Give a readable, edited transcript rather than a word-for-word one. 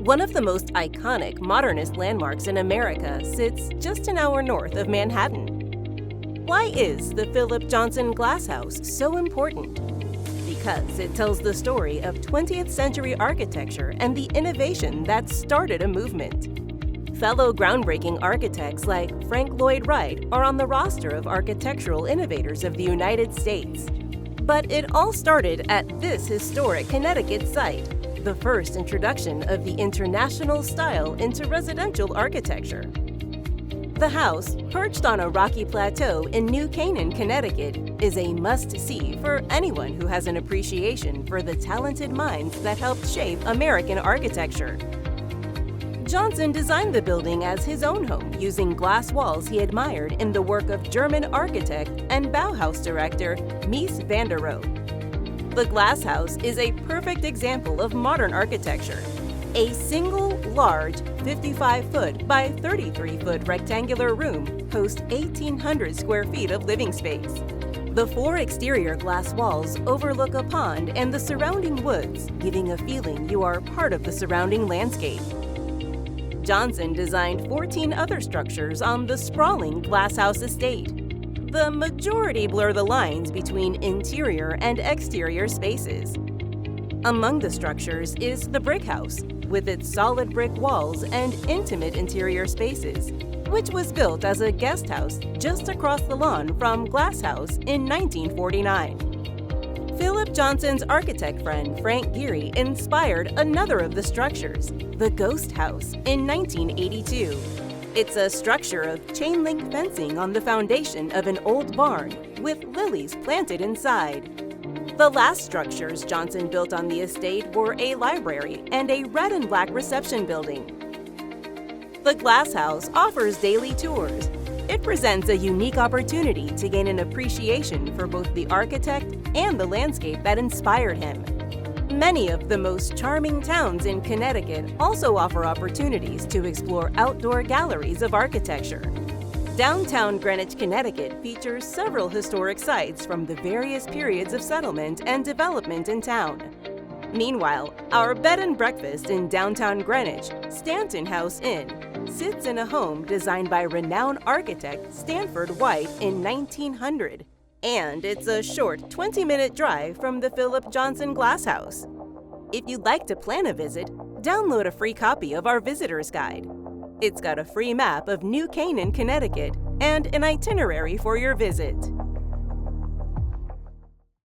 One of the most iconic modernist landmarks in America sits just an hour north of Manhattan. Why is the Philip Johnson Glass House so important? Because it tells the story of 20th century architecture and the innovation that started a movement. Fellow groundbreaking architects like Frank Lloyd Wright are on the roster of architectural innovators of the United States. But it all started at this historic Connecticut site, the first introduction of the international style into residential architecture. The house, perched on a rocky plateau in New Canaan, Connecticut, is a must-see for anyone who has an appreciation for the talented minds that helped shape American architecture. Johnson designed the building as his own home using glass walls he admired in the work of German architect and Bauhaus director Mies van der Rohe. The Glass House is a perfect example of modern architecture. A single, large, 55-foot by 33-foot rectangular room hosts 1,800 square feet of living space. The 4 exterior glass walls overlook a pond and the surrounding woods, giving a feeling you are part of the surrounding landscape. Johnson designed 14 other structures on the sprawling Glass House estate. The majority blur the lines between interior and exterior spaces. Among the structures is the Brick House, with its solid brick walls and intimate interior spaces, which was built as a guest house just across the lawn from Glass House in 1949. Philip Johnson's architect friend Frank Gehry inspired another of the structures, the Ghost House, in 1982. It's a structure of chain-link fencing on the foundation of an old barn with lilies planted inside. The last structures Johnson built on the estate were a library and a red and black reception building. The Glass House offers daily tours. It presents a unique opportunity to gain an appreciation for both the architect and the landscape that inspired him. Many of the most charming towns in Connecticut also offer opportunities to explore outdoor galleries of architecture. Downtown Greenwich, Connecticut features several historic sites from the various periods of settlement and development in town. Meanwhile, our bed and breakfast in downtown Greenwich, Stanton House Inn, sits in a home designed by renowned architect Stanford White in 1900. And it's a short 20-minute drive from the Philip Johnson Glass House. If you'd like to plan a visit, download a free copy of our visitor's guide. It's got a free map of New Canaan, Connecticut, and an itinerary for your visit.